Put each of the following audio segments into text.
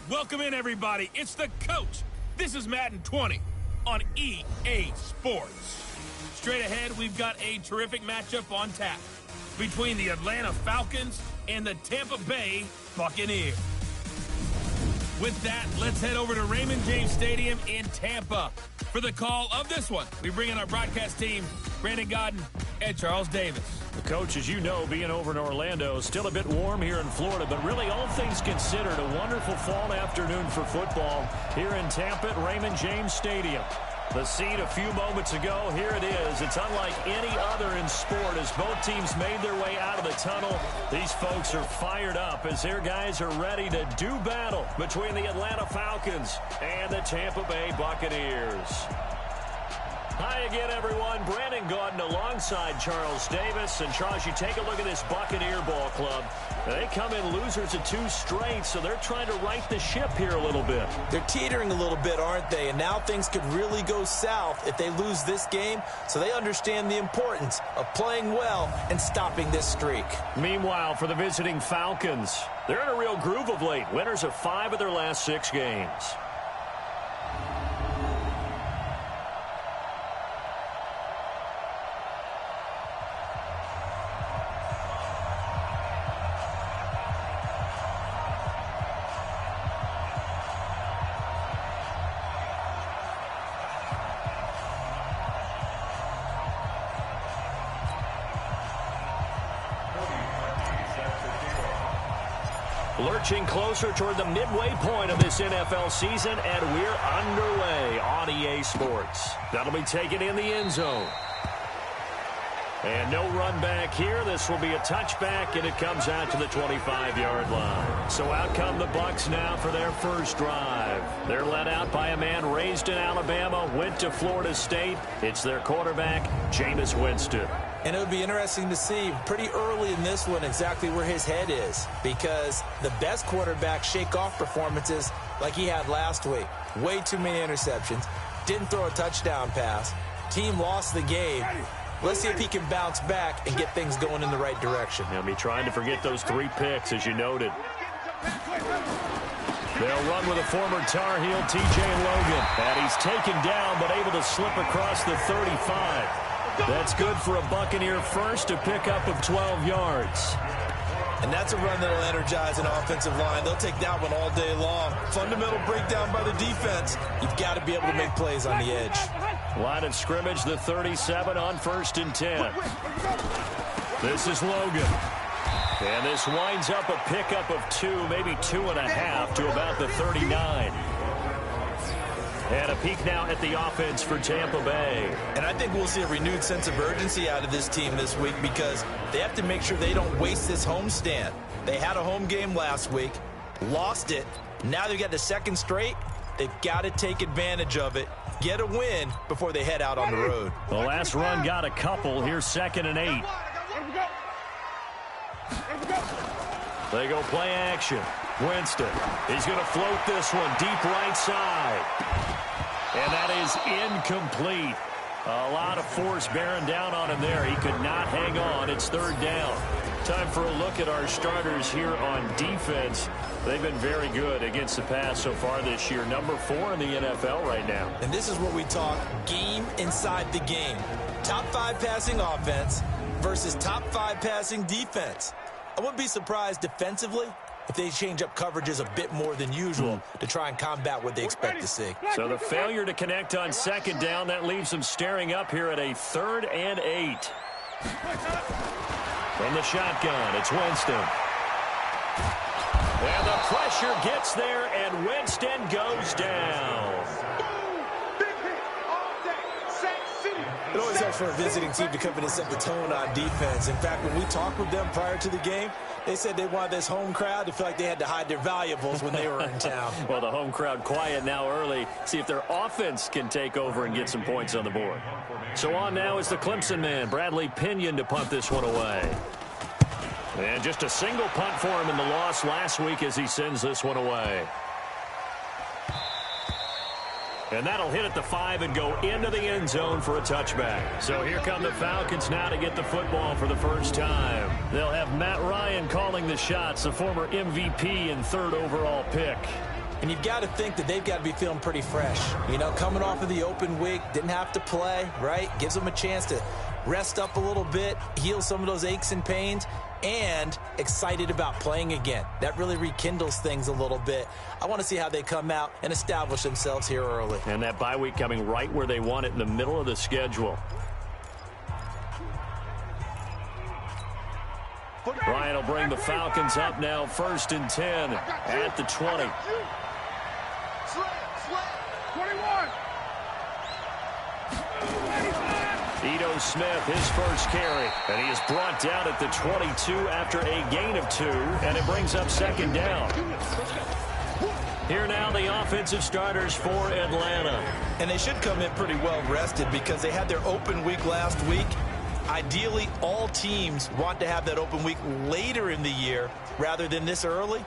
Welcome in, everybody. It's the coach. This is Madden 20 on EA Sports. Straight ahead, we've got a terrific matchup on tap between the Atlanta Falcons and the Tampa Bay Buccaneers. With that, let's head over to Raymond James Stadium in Tampa for the call of this one. We bring in our broadcast team, Brandon Godden and Charles Davis. The coach, as you know, being over in Orlando, still a bit warm here in Florida, but really all things considered, a wonderful fall afternoon for football here in Tampa at Raymond James Stadium. The scene a few moments ago, here it is. It's unlike any other in sport as both teams made their way out of the tunnel. These folks are fired up as their guys are ready to do battle between the Atlanta Falcons and the Tampa Bay Buccaneers. Hi again, everyone. Brandon Godden alongside Charles Davis. And, Charles, you take a look at this Buccaneer ball club. They come in losers of 2 straight, so they're trying to right the ship here a little bit. They're teetering a little bit, aren't they? And now things could really go south if they lose this game, so they understand the importance of playing well and stopping this streak. Meanwhile, for the visiting Falcons, they're in a real groove of late. Winners of 5 of their last 6 games. Lurching closer toward the midway point of this NFL season, and we're underway on EA Sports. That'll be taken in the end zone. And no run back here. This will be a touchback, and it comes out to the 25-yard line. So out come the Bucs now for their first drive. They're led out by a man raised in Alabama, went to Florida State. It's their quarterback, Jameis Winston. And it would be interesting to see pretty early in this one exactly where his head is, because the best quarterback shake off performances like he had last week. Way too many interceptions. Didn't throw a touchdown pass. Team lost the game. Let's see if he can bounce back and get things going in the right direction. He'll be trying to forget those 3 picks, as you noted. They'll run with a former Tar Heel, T.J. Logan. And he's taken down, but able to slip across the 35. That's good for a Buccaneer first, a pickup of 12 yards. And that's a run that will energize an offensive line. They'll take that one all day long. Fundamental breakdown by the defense. You've got to be able to make plays on the edge. Line of scrimmage, the 37 on 1st and 10. This is Logan. And this winds up a pickup of 2, maybe 2.5 to about the 39. And a peek now at the offense for Tampa Bay. And I think we'll see a renewed sense of urgency out of this team this week because they have to make sure they don't waste this homestand. They had a home game last week, lost it. Now they've got the 2nd straight. They've got to take advantage of it, get a win before they head out on the road. The last run got a couple. Here's 2nd and 8. They go play action. Winston, he's going to float this one deep right side. And that is incomplete. A lot of force bearing down on him there. He could not hang on. It's 3rd down. Time for a look at our starters here on defense. They've been very good against the pass so far this year. Number 4 in the NFL right now. And this is what we talk game inside the game. Top 5 passing offense versus top 5 passing defense. I wouldn't be surprised defensively if they change up coverages a bit more than usual to try and combat what they expect to see. So the failure to connect on 2nd down, that leaves them staring up here at a 3rd and 8. From the shotgun, it's Winston. And the pressure gets there, and Winston goes down. It always helps for a visiting team to come in and set the tone on defense. In fact, when we talked with them prior to the game, they said they wanted this home crowd to feel like they had to hide their valuables when they were in town. Well, the home crowd quiet now early. See if their offense can take over and get some points on the board. So on now is the Clemson man, Bradley Pinion, to punt this one away. And just a single punt for him in the loss last week as he sends this one away. And that'll hit at the 5 and go into the end zone for a touchback. So here come the Falcons now to get the football for the first time. They'll have Matt Ryan calling the shots, the former MVP and 3rd overall pick. And you've got to think that they've got to be feeling pretty fresh. You know, coming off of the open week, didn't have to play, right? Gives them a chance to rest up a little bit, heal some of those aches and pains, and excited about playing again. That really rekindles things a little bit. I want to see how they come out and establish themselves here early. And that bye week coming right where they want it, in the middle of the schedule. Ryan will bring the Falcons up now, 1st and 10 at the 20. 21. Ito Smith, his first carry, and he is brought down at the 22 after a gain of 2, and it brings up 2nd down. Here now the offensive starters for Atlanta. And they should come in pretty well rested because they had their open week last week. Ideally, all teams want to have that open week later in the year rather than this early.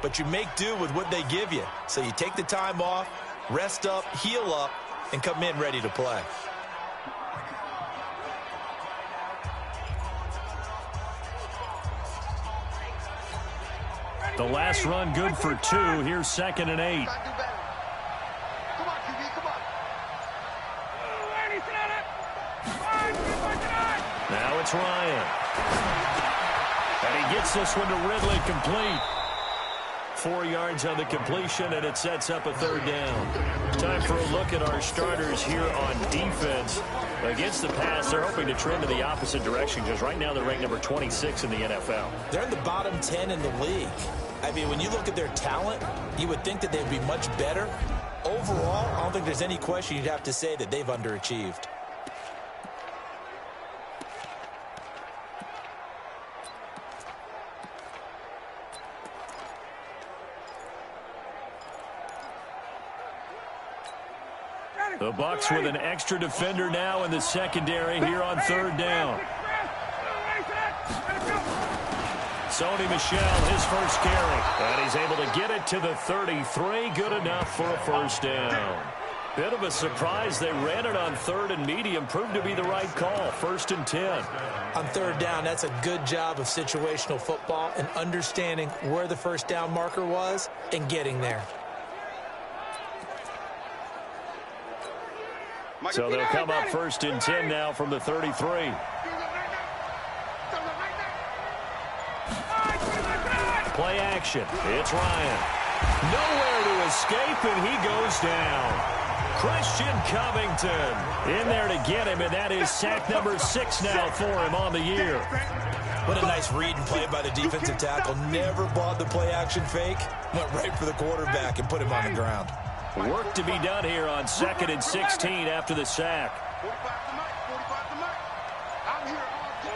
But you make do with what they give you. So you take the time off, rest up, heal up, and come in ready to play. The last run good for 2. Here's 2nd and 8. Now it's Ryan. And he gets this one to Ridley, complete. 4 yards on the completion, and it sets up a 3rd down. Time for a look at our starters here on defense. Against the pass, they're hoping to trend in the opposite direction because right now they're ranked number 26 in the NFL. They're in the bottom 10 in the league. I mean, when you look at their talent, you would think that they'd be much better. Overall, I don't think there's any question you'd have to say that they've underachieved. The Bucs with an extra defender now in the secondary here on 3rd down. Sony Michel, his first carry. And he's able to get it to the 33. Good enough for a 1st down. Bit of a surprise. They ran it on 3rd and medium. Proved to be the right call. 1st and 10. On 3rd down, that's a good job of situational football and understanding where the 1st down marker was and getting there. So they'll come up 1st and 10 now from the 33. Play action. It's Ryan. Nowhere to escape, and he goes down. Christian Covington in there to get him, and that is sack number 6 now for him on the year. What a nice read and play by the defensive tackle. Never bought the play action fake. Went right for the quarterback and put him on the ground. Work to be done here on 2nd and 16 after the sack. 45 to Mike. 45 to Mike. I'm here all day.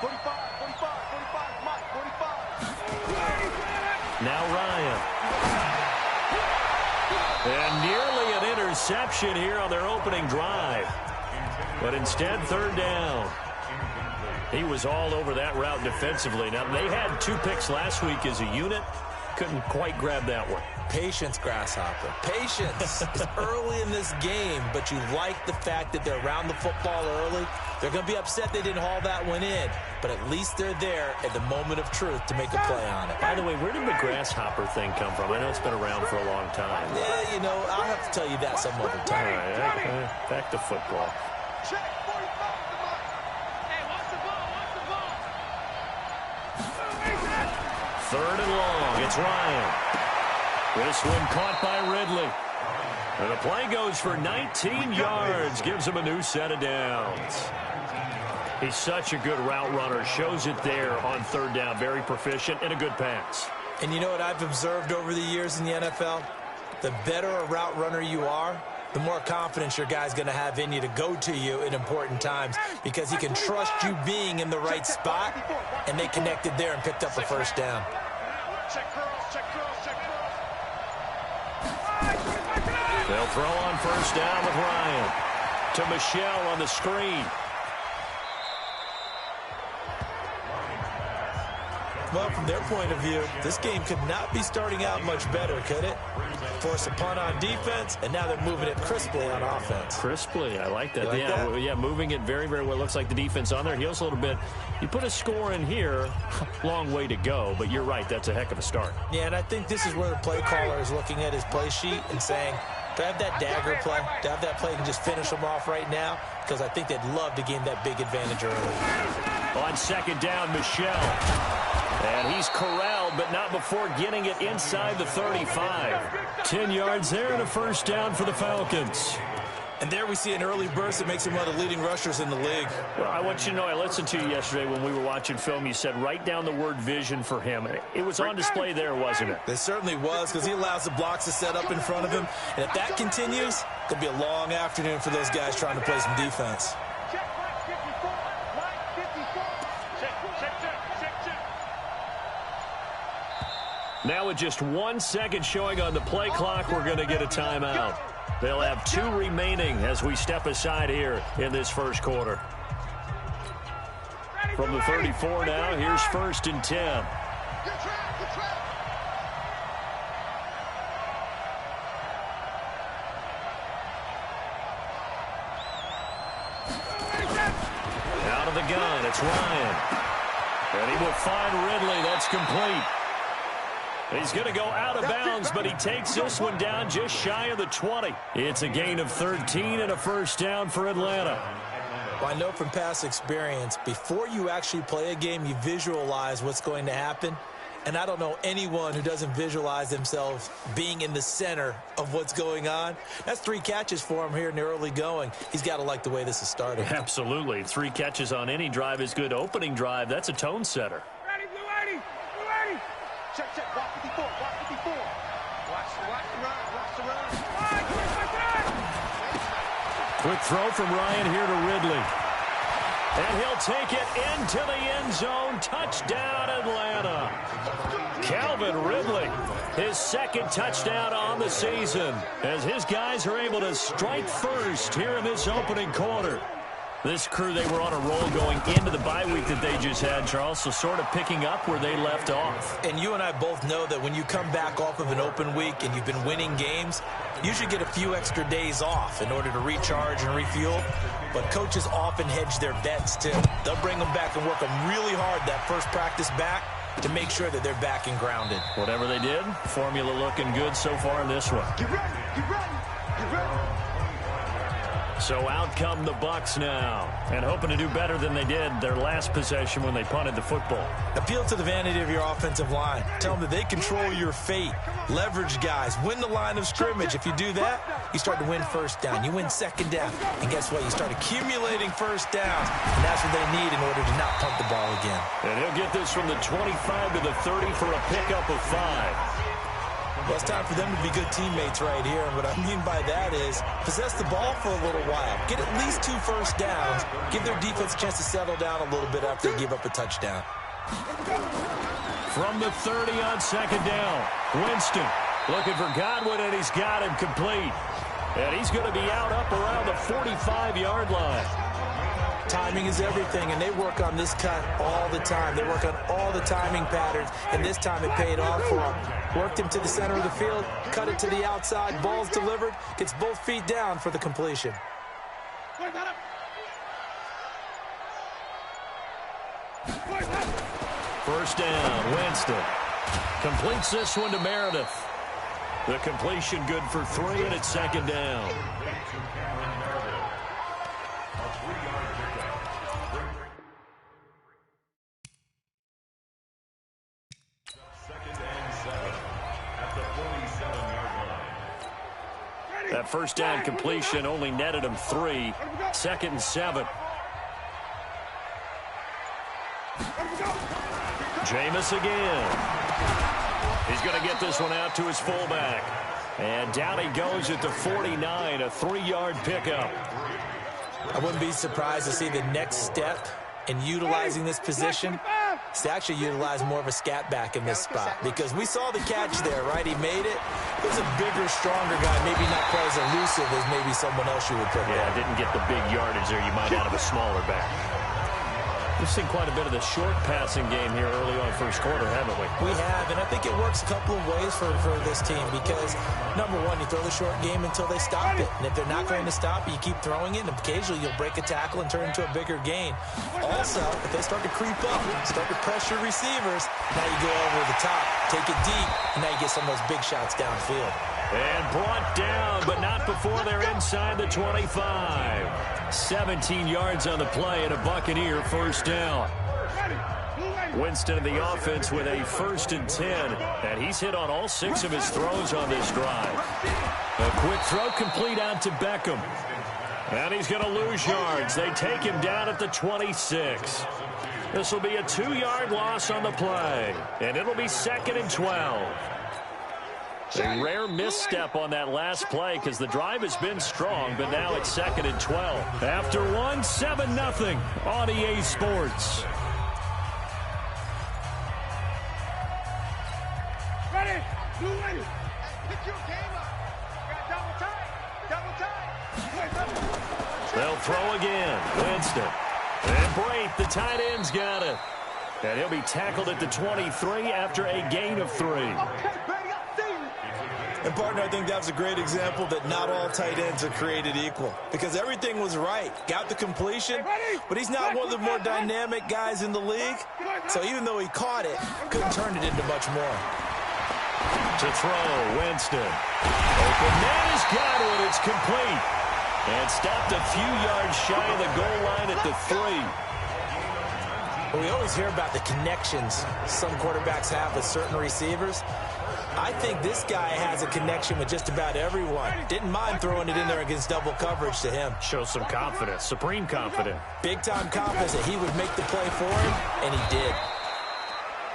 45, 45, 45, Mike. 45. Now Ryan. And nearly an interception here on their opening drive. But instead, 3rd down. He was all over that route defensively. Now, they had 2 picks last week as a unit. Couldn't quite grab that one. Patience, Grasshopper. Patience. It's early in this game, but you like the fact that they're around the football early. They're going to be upset they didn't haul that one in, but at least they're there at the moment of truth to make a play on it. By the way, where did the Grasshopper thing come from? I know it's been around for a long time. Yeah, you know, I'll have to tell you that some other time. All right, back to football. Check 45 to Mike. Hey, watch the ball. Watch the ball. 3rd and long. It's Ryan. This one caught by Ridley. And the play goes for 19 yards. Gives him a new set of downs. He's such a good route runner. Shows it there on 3rd down. Very proficient and a good pass. And you know what I've observed over the years in the NFL? The better a route runner you are, the more confidence your guy's going to have in you to go to you in important times because he can trust you being in the right spot, and they connected there and picked up a 1st down. Check curls, check curls, check curls. They'll throw on 1st down with Ryan. To Michel on the screen. Well, from their point of view, this game could not be starting out much better, could it? Force a punt on defense, and now they're moving it crisply on offense. Crisply, I like that. You like that? Yeah, moving it very, very well. Looks like the defense on their heels a little bit. You put a score in here, long way to go, but you're right, that's a heck of a start. Yeah, and I think this is where the play caller is looking at his play sheet and saying, to have that dagger play, to have that play and just finish them off right now, because I think they'd love to gain that big advantage early. On second down, Michel. And he's corralled, but not before getting it inside the 35. 10 yards there and a first down for the Falcons. And there we see an early burst that makes him one of the leading rushers in the league. Well, I want you to know, I listened to you yesterday when we were watching film. You said write down the word vision for him. It was on display there, wasn't it? It certainly was, because he allows the blocks to set up in front of him. And if that continues, it could be a long afternoon for those guys trying to play some defense. Now with just 1 second showing on the play clock, we're going to get a timeout. They'll have 2 remaining as we step aside here in this first quarter. From the 34 now, here's 1st and 10. Out of the gun, it's Ryan. And he will find Ridley. That's complete. He's going to go out of bounds, but he takes this one down just shy of the 20. It's a gain of 13 and a first down for Atlanta. Well, I know from past experience, before you actually play a game, you visualize what's going to happen. And I don't know anyone who doesn't visualize themselves being in the center of what's going on. That's 3 catches for him here in the early going. He's got to like the way this is starting. Absolutely. 3 catches on any drive is good. Opening drive, that's a tone setter. Ready, Blue 80, Blue 80. Check, check, block 54, block 54. Watch the run, watch the run. Quick throw from Ryan here to Ridley. And he'll take it into the end zone. Touchdown, Atlanta. Calvin Ridley, his 2nd touchdown on the season, as his guys are able to strike first here in this opening quarter. This crew, they were on a roll going into the bye week that they just had, Charles, so sort of picking up where they left off. And you and I both know that when you come back off of an open week and you've been winning games, you should get a few extra days off in order to recharge and refuel. But coaches often hedge their bets, too. They'll bring them back and work them really hard that first practice back to make sure that they're back and grounded. Whatever they did, formula looking good so far in this one. Get ready, get ready, get ready. So out come the Bucs now, and hoping to do better than they did their last possession when they punted the football. Appeal to the vanity of your offensive line. Tell them that they control your fate. Leverage guys. Win the line of scrimmage. If you do that, you start to win first down. You win second down. And guess what? You start accumulating first downs. And that's what they need in order to not punt the ball again. And he'll get this from the 25 to the 30 for a pickup of 5. Well, it's time for them to be good teammates right here. And what I mean by that is possess the ball for a little while. Get at least 2 first downs. Give their defense a chance to settle down a little bit after they give up a touchdown. From the 30 on second down, Winston looking for Godwin, and he's got him complete. And he's going to be out up around the 45-yard line. Timing is everything, and they work on this cut all the time. They work on all the timing patterns, and this time it paid off for them. Worked him to the center of the field, cut it to the outside, ball's delivered, gets both feet down for the completion. First down, Winston. Completes this one to Meredith. The completion good for 3, and it's second down. That first down completion only netted him 3. 2nd and 7. Jameis again. He's going to get this one out to his fullback. And down he goes at the 49, a 3-yard pickup. I wouldn't be surprised to see the next step in utilizing this position is to actually utilize more of a scat back in this spot, because we saw the catch there, right? He made it. He was a bigger, stronger guy, maybe not quite as elusive as maybe someone else you would put there. Yeah, didn't get the big yardage there you might out of a smaller back. We've seen quite a bit of the short passing game here early on first quarter, haven't we? We have, and I think it works a couple of ways for this team because, number one, you throw the short game until they stop it. And if they're not going to stop it, you keep throwing it, and occasionally you'll break a tackle and turn it into a bigger gain. Also, if they start to creep up, start to pressure receivers, now you go over the top, take it deep, and now you get some of those big shots downfield. And brought down, but not before they're inside the 25. 17 yards on the play and a Buccaneer first down. Winston in the offense with a 1st and 10, and he's hit on all 6 of his throws on this drive. A quick throw complete out to Beckham. And he's going to lose yards. They take him down at the 26. This will be a 2-yard loss on the play, and it'll be 2nd and 12. A rare misstep on that last play because the drive has been strong, but now it's 2nd and 12. After 1, 7-0 on EA Sports. Ready? Blue ready. Pick your game up. Got double tight. Double tight. They'll throw again. Winston. And Brate, the tight end's got it. And he'll be tackled at the 23 after a gain of 3. And, partner, I think that was a great example that not all tight ends are created equal because everything was right. Got the completion, but he's not one of the more dynamic guys in the league. So even though he caught it, couldn't turn it into much more. To throw, Winston. Open man has got it. It's complete. And stopped a few yards shy of the goal line at the 3. Well, we always hear about the connections some quarterbacks have with certain receivers. I think this guy has a connection with just about everyone. Didn't mind throwing it in there against double coverage to him. Shows some confidence, supreme confidence. Big-time confidence that he would make the play for him, and he did.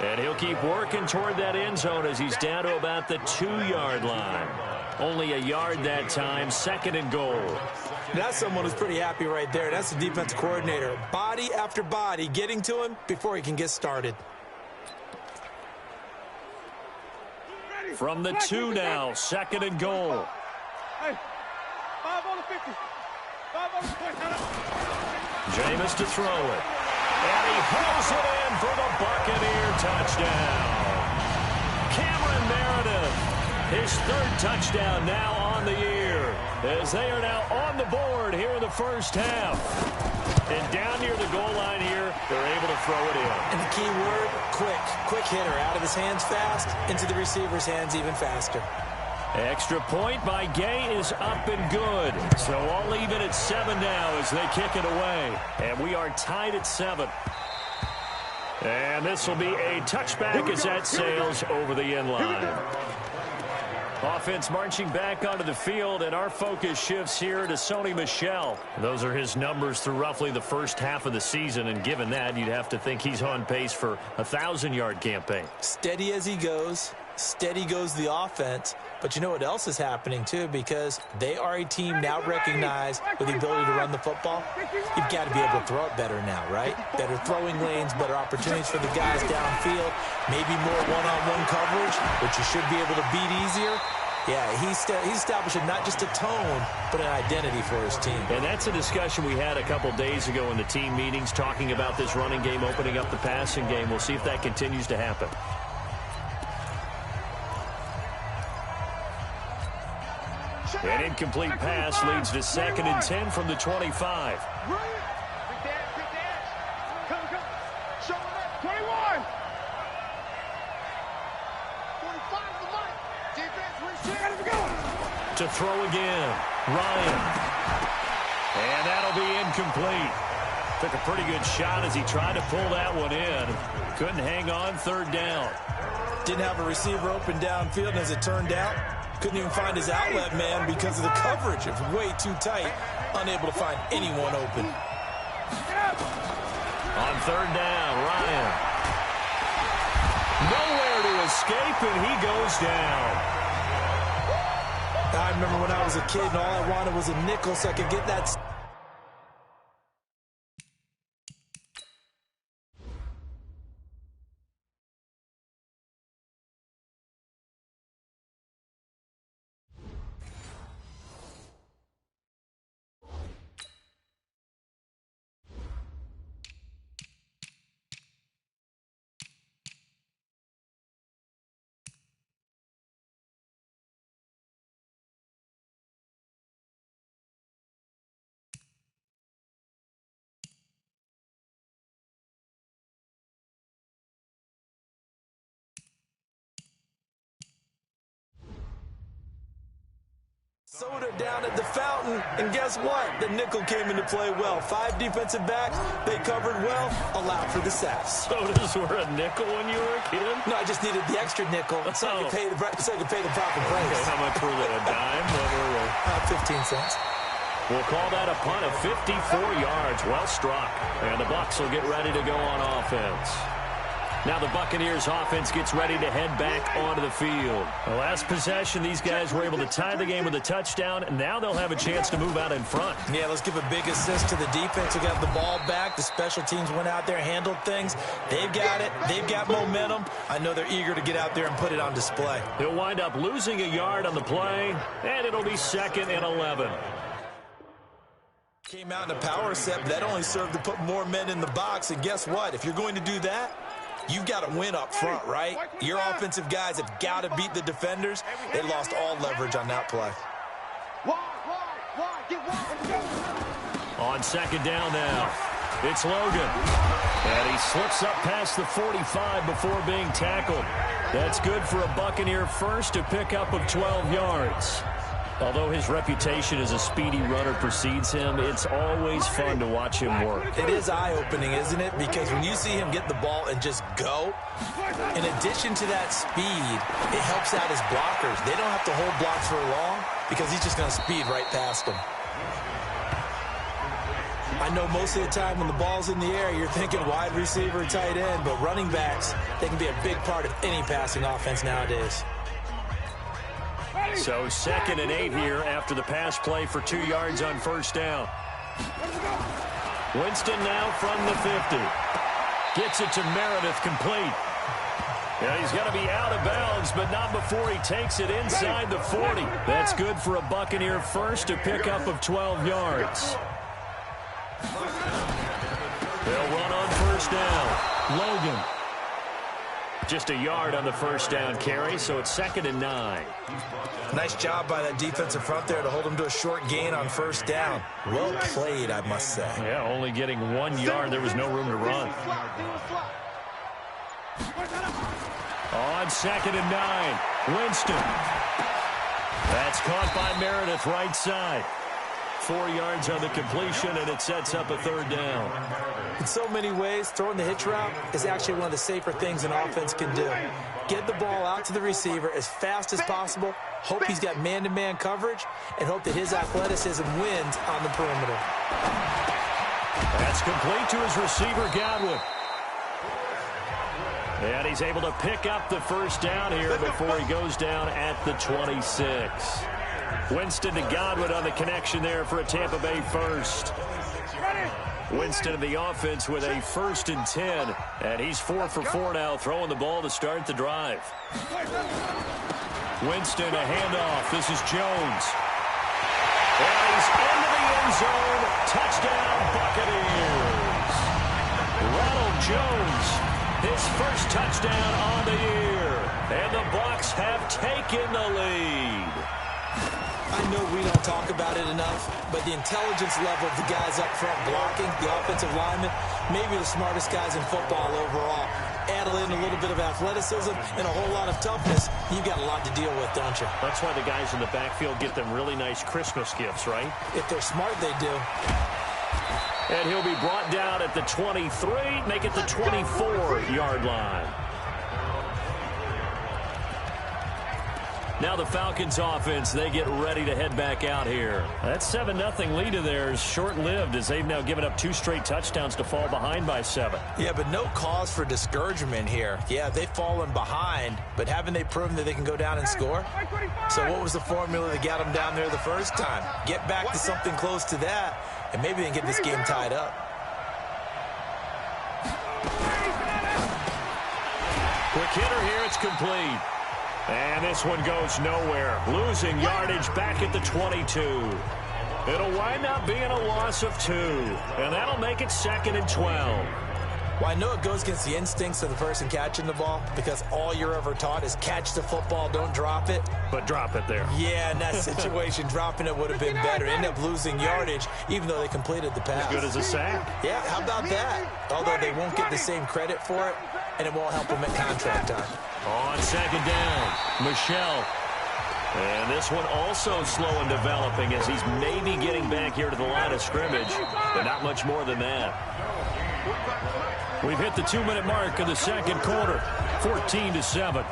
And he'll keep working toward that end zone as he's down to about the 2-yard line. Only a yard that time, 2nd and goal. That's someone who's pretty happy right there. That's the defense coordinator. Body after body getting to him before he can get started. From the 2 now, 2nd and goal. Hey, 5 on the 50. 5 on the 20. Jameis to throw it. And he hauls it in for the Buccaneer touchdown. Cameron Meredith, his 3rd touchdown now on the year, as they are now on the board here in the first half. And down near the goal line here, they're able to throw it in. And the key word, quick. Quick hitter, out of his hands fast, into the receiver's hands even faster. Extra point by Gay is up and good. So all even at 7 now as they kick it away. And we are tied at 7. And this will be a touchback as that sails over the end line. Offense marching back onto the field, and our focus shifts here to Sony Michel. Those are his numbers through roughly the first half of the season, and given that, you'd have to think he's on pace for a 1,000-yard campaign. Steady as he goes. Steady goes the offense. But you know what else is happening, too, because they are a team now recognized with the ability to run the football. You've got to be able to throw it better now, right? Better throwing lanes, better opportunities for the guys downfield, maybe more one-on-one coverage, which you should be able to beat easier. Yeah, he's establishing not just a tone, but an identity for his team. And that's a discussion we had a couple days ago in the team meetings, talking about this running game, opening up the passing game. We'll see if that continues to happen. An incomplete pass leads to 2nd and 10 from the 25. To throw again, Ryan. And that'll be incomplete. Took a pretty good shot as he tried to pull that one in. Couldn't hang on, 3rd down. Didn't have a receiver open downfield, and as it turned out, couldn't even find his outlet man because of the coverage. It was way too tight, unable to find anyone open. On 3rd down, Ryan. Nowhere to escape, and he goes down. I remember when I was a kid and all I wanted was a nickel so I could get that Soda down at the fountain, and guess what? The nickel came into play well. 5 defensive backs, they covered well, allowed for the sacks. Sodas were a nickel when you were a kid? No, I just needed the extra nickel so I could pay the proper price. Okay, how much were they? A dime? What were they? 15 cents. We'll call that a punt of 54 yards. Well struck. And the Bucs will get ready to go on offense. Now the Buccaneers offense gets ready to head back onto the field. The last possession, these guys were able to tie the game with a touchdown, and now they'll have a chance to move out in front. Yeah, let's give a big assist to the defense who got the ball back. The special teams went out there, handled things. They've got it. They've got momentum. I know they're eager to get out there and put it on display. He'll wind up losing a yard on the play, and it'll be 2nd and 11. Came out in a power set, but that only served to put more men in the box. And guess what? If you're going to do that, you've got to win up front, right? Your offensive guys have got to beat the defenders. They lost all leverage on that play. On 2nd down now, it's Logan. And he slips up past the 45 before being tackled. That's good for a Buccaneer first, a pickup of 12 yards. Although his reputation as a speedy runner precedes him, it's always fun to watch him work. It is eye-opening, isn't it? Because when you see him get the ball and just go, in addition to that speed, it helps out his blockers. They don't have to hold blocks for long because he's just going to speed right past them. I know most of the time when the ball's in the air, you're thinking wide receiver, tight end, but running backs, they can be a big part of any passing offense nowadays. So 2nd and 8 here after the pass play for 2 yards on 1st down. Winston now from the 50. Gets it to Meredith, complete. Yeah, he's got to be out of bounds, but not before he takes it inside the 40. That's good for a Buccaneer first, a pickup of 12 yards. They'll run on 1st down. Logan. Just a yard on the 1st down carry, so it's 2nd and 9. Nice job by that defensive front there to hold him to a short gain on 1st down. Well played, I must say. Yeah, only getting 1 yard. There was no room to run. On 2nd and 9, Winston. That's caught by Meredith right side. 4 yards on the completion, and it sets up a 3rd down. In so many ways, throwing the hitch route is actually one of the safer things an offense can do. Get the ball out to the receiver as fast as possible, hope he's got man-to-man coverage, and hope that his athleticism wins on the perimeter. That's complete to his receiver, Godwin. And he's able to pick up the 1st down here before he goes down at the 26. Winston to Godwin on the connection there for a Tampa Bay first. Winston in the offense with a 1st and 10. And he's 4 for 4 now, throwing the ball to start the drive. Winston, a handoff. This is Jones. And he's into the end zone. Touchdown, Buccaneers. Ronald Jones, his first touchdown on the year. And the Bucs have taken the lead. I know we don't talk about it enough, but the intelligence level of the guys up front blocking, the offensive linemen, maybe the smartest guys in football overall. Add in a little bit of athleticism and a whole lot of toughness, you've got a lot to deal with, don't you? That's why the guys in the backfield get them really nice Christmas gifts, right? If they're smart, they do. And he'll be brought down at the 23, make it the 24-yard line. Now the Falcons offense, they get ready to head back out here. That 7-0 lead of theirs short-lived as they've now given up 2 straight touchdowns to fall behind by 7. Yeah, but no cause for discouragement here. Yeah, they've fallen behind, but haven't they proven that they can go down and score? So what was the formula that got them down there the first time? Get back to something close to that, and maybe they can get this game tied up. Quick hitter here, it's complete. And this one goes nowhere. Losing yardage back at the 22. It'll wind up being a loss of 2. And that'll make it 2nd and 12. Well, I know it goes against the instincts of the person catching the ball because all you're ever taught is catch the football, don't drop it. But drop it there. Yeah, in that situation, dropping it would have been better. End up losing yardage, even though they completed the pass. As good as a sack. Yeah, how about that? Although they won't get the same credit for it, and it won't help them at contract time. On 2nd down, Michelle. And this one also slow in developing as he's maybe getting back here to the line of scrimmage, but not much more than that. We've hit the 2-minute mark of the second quarter, 14-7.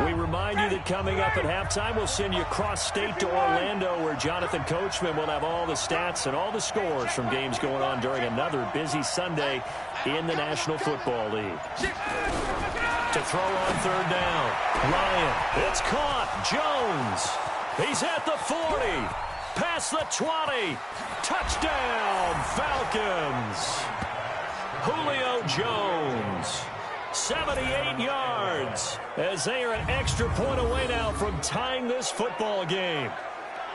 We remind you that coming up at halftime, we'll send you cross-state to Orlando, where Jonathan Coachman will have all the stats and all the scores from games going on during another busy Sunday in the National Football League. To throw on third down, Ryan. It's caught. Jones. He's at the 40. Past the 20. Touchdown, Falcons. Julio Jones. 78 yards as they are an extra point away now from tying this football game.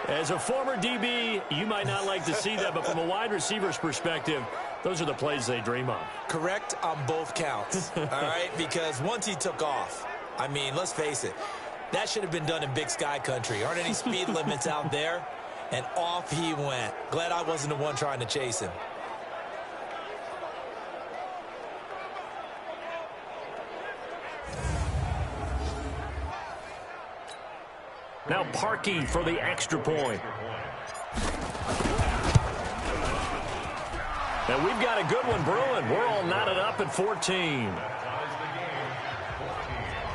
As a former DB, you might not like to see that, but from a wide receiver's perspective, those are the plays they dream of. Correct on both counts, all right? Because once he took off, I mean, let's face it, that should have been done in Big Sky country. Aren't any speed limits out there? And off he went. Glad I wasn't the one trying to chase him. Now Parkey for the extra point. And we've got a good one brewing. We're all knotted up at 14.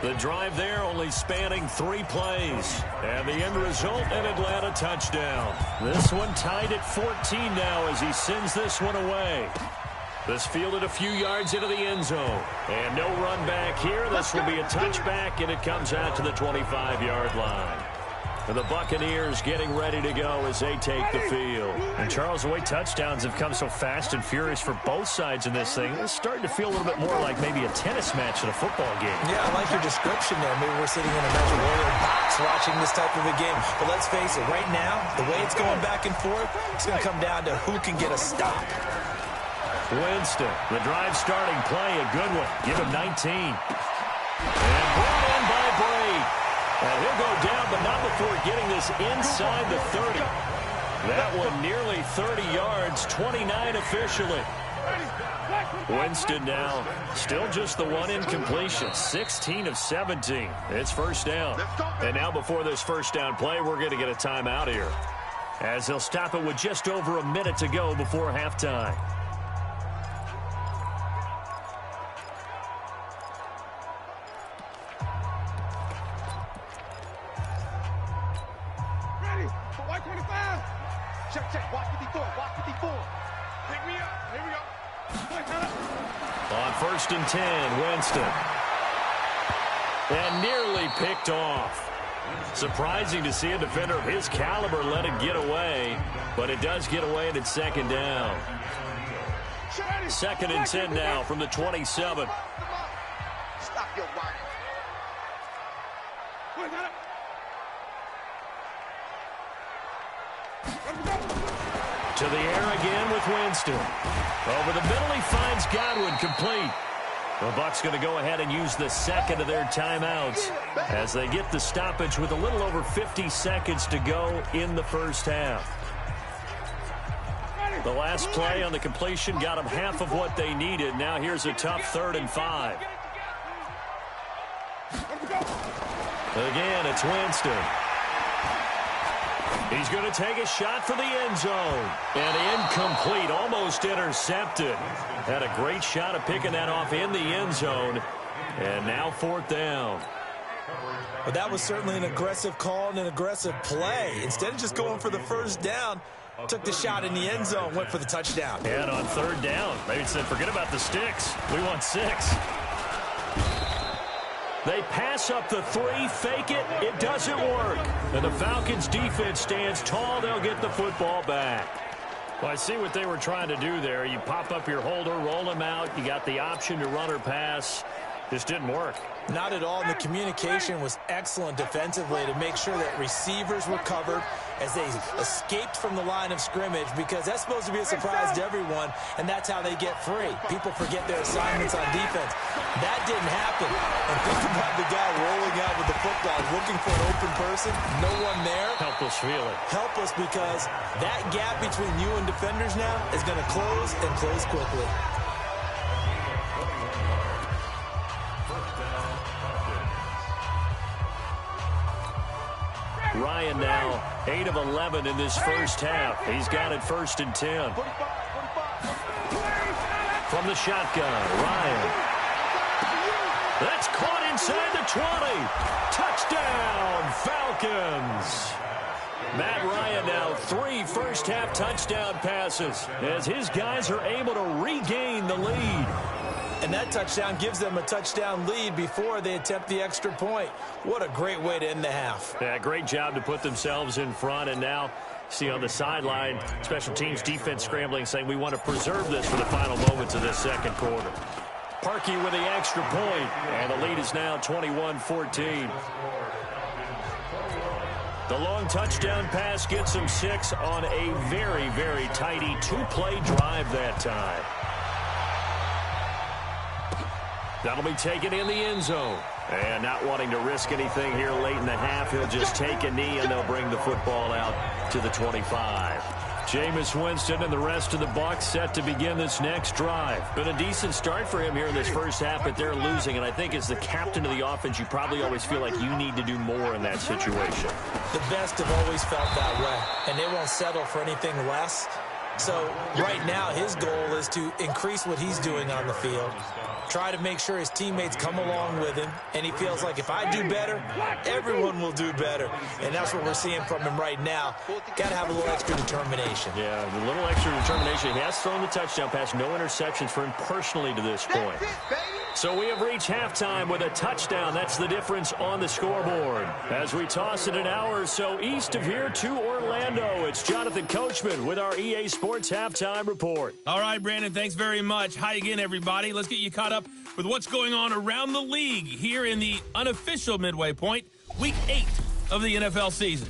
The drive there only spanning 3 plays. And the end result, an Atlanta touchdown. This one tied at 14 now as he sends this one away. This fielded a few yards into the end zone. And no run back here. This will be a touchback, and it comes out to the 25-yard line. And the Buccaneers getting ready to go as they take the field. And Charles, the way touchdowns have come so fast and furious for both sides in this thing, it's starting to feel a little bit more like maybe a tennis match in a football game. Yeah, I like your description there. Maybe we're sitting in a Magic Warrior box watching this type of a game. But let's face it, right now, the way it's going back and forth, it's going to come down to who can get a stop. Winston, the drive starting play, a good one. Give him 19. And brought in by Brady. And he'll go down, but not before getting this inside the 30. That one nearly 30 yards, 29 officially. Winston now still just the one incompletion, 16 of 17. It's first down. And now before this first down play, we're going to get a timeout here, as he'll stop it with just over a minute to go before halftime. Check. Watch 54. Pick me up. Here we go. On 1st and 10, Winston. And nearly picked off. Surprising to see a defender of his caliber let it get away, but it does get away and it's second down. 2nd and 10 now from the 27. Stop your whining. To the air again with Winston. Over the middle, he finds Godwin, complete. The Bucs going to go ahead and use the second of their timeouts as they get the stoppage with a little over 50 seconds to go in the first half. The last play on the completion got them half of what they needed. Now here's a tough 3rd and 5. Again, it's Winston. He's going to take a shot for the end zone. And incomplete, almost intercepted. Had a great shot of picking that off in the end zone. And now 4th down. But that was certainly an aggressive call and an aggressive play. Instead of just going for the first down, took the shot in the end zone, went for the touchdown. And on 3rd down, maybe said, forget about the sticks. We want 6. They pass up the 3, fake it, it doesn't work. And the Falcons defense stands tall, they'll get the football back. Well, I see what they were trying to do there. You pop up your holder, roll him out, you got the option to run or pass. This didn't work. Not at all. And the communication was excellent defensively to make sure that receivers were covered as they escaped from the line of scrimmage, because that's supposed to be a surprise to everyone, and that's how they get free. People forget their assignments on defense. That didn't happen. And think about the guy rolling out with the football, looking for an open person, no one there. Helpless feeling. Helpless because that gap between you and defenders now is going to close and close quickly. Ryan now 8 of 11 in this first half. He's got it 1st and 10. From the shotgun, Ryan. That's caught inside the 20. Touchdown, Falcons. Matt Ryan now 3 first-half touchdown passes as his guys are able to regain the lead. And that touchdown gives them a touchdown lead before they attempt the extra point. What a great way to end the half. Yeah, great job to put themselves in front. And now, see on the sideline, special teams defense scrambling, saying we want to preserve this for the final moments of this second quarter. Parkey with the extra point, and the lead is now 21-14. The long touchdown pass gets them 6 on a very, very tidy 2-play drive that time. That'll be taken in the end zone. And not wanting to risk anything here late in the half, he'll just take a knee, and they'll bring the football out to the 25. Jameis Winston and the rest of the Bucs set to begin this next drive. Been a decent start for him here in this first half, but they're losing. And I think as the captain of the offense, you probably always feel like you need to do more in that situation. The best have always felt that way, and they won't settle for anything less. So right now his goal is to increase what he's doing on the field, try to make sure his teammates come along with him, and he feels like if I do better, everyone will do better. And that's what we're seeing from him right now. Got to have a little extra determination. Yeah, a little extra determination. He has thrown the touchdown pass. No interceptions for him personally to this point. So we have reached halftime with a touchdown. That's the difference on the scoreboard. As we toss it an hour or so east of here to Orlando, it's Jonathan Coachman with our EA Sports Halftime Report. All right, Brandon, thanks very much. Hi again, everybody. Let's get you caught up with what's going on around the league here in the unofficial midway point, Week 8 of the NFL season.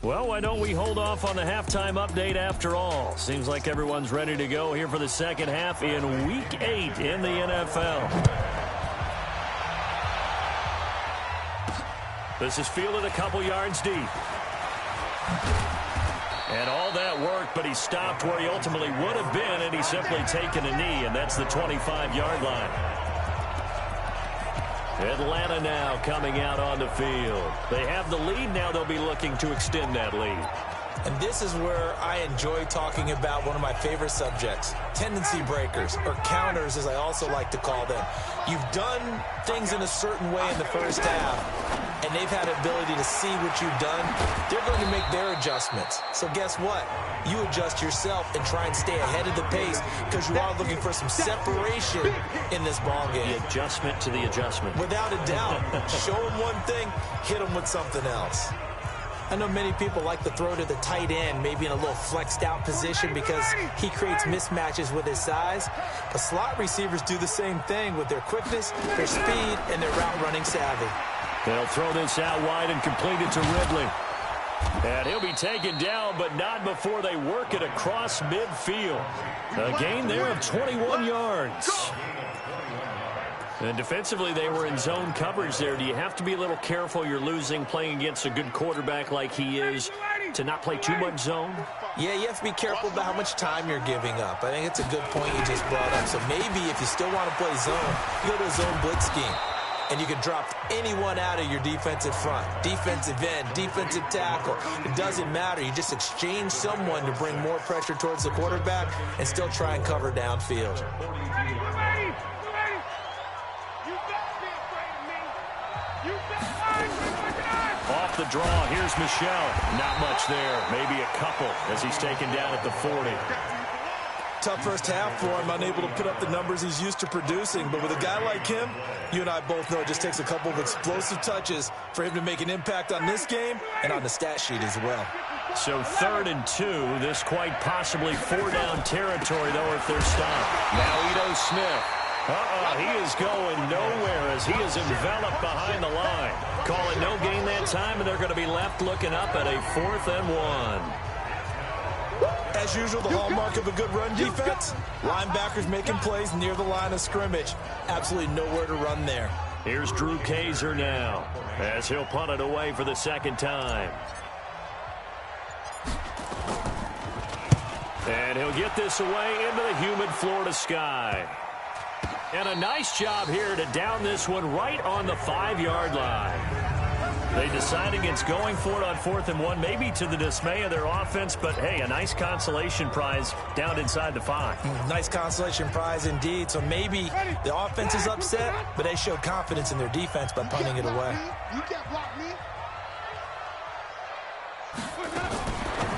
Well, why don't we hold off on the halftime update after all? Seems like everyone's ready to go here for the second half in Week 8 in the NFL. This is fielded a couple yards deep. And all that work, but he stopped where he ultimately would have been, and he's simply taken a knee, and that's the 25-yard line. Atlanta now coming out on the field. They have the lead. Now they'll be looking to extend that lead. And this is where I enjoy talking about one of my favorite subjects, tendency breakers, or counters as I also like to call them. You've done things in a certain way in the first half, and they've had the ability to see what you've done. They're going to make their adjustments. So guess what? You adjust yourself and try and stay ahead of the pace because you are looking for some separation in this ball game. The adjustment to the adjustment. Without a doubt. Show them one thing, hit them with something else. I know many people like to throw to the tight end, maybe in a little flexed out position because he creates mismatches with his size. But slot receivers do the same thing with their quickness, their speed, and their route running savvy. They'll throw this out wide and complete it to Ridley. And he'll be taken down, but not before they work it across midfield. A gain there of 21 yards. And defensively, they were in zone coverage there. Do you have to be a little careful? You're losing, playing against a good quarterback like he is, to not play too much zone? Yeah, you have to be careful about how much time you're giving up. I think it's a good point you just brought up. So maybe if you still want to play zone, you go to a zone blitz scheme. And you can drop anyone out of your defensive front. Defensive end, defensive tackle. It doesn't matter. You just exchange someone to bring more pressure towards the quarterback and still try and cover downfield. Off the draw, here's Michel. Not much there, maybe a couple as he's taken down at the 40. Tough first half for him, unable to put up the numbers he's used to producing. But with a guy like him, you and I both know it just takes a couple of explosive touches for him to make an impact on this game and on the stat sheet as well. So 3rd and 2, this quite possibly 4-down territory, though, if they're stopped. Now Ito Smith. He is going nowhere as he is enveloped behind the line. Call it no gain that time, and they're going to be left looking up at a 4th and 1. As usual, the hallmark of a good run defense, linebackers making plays near the line of scrimmage. Absolutely nowhere to run there. Here's Drew Kaiser now, as he'll punt it away for the second time. And he'll get this away into the humid Florida sky. And a nice job here to down this one right on the 5-yard line. They decide against going for it on 4th and 1, maybe to the dismay of their offense, but hey, a nice consolation prize down inside the 5. Nice consolation prize indeed. So maybe the offense is upset, but they showed confidence in their defense by punting it away. You can't block me.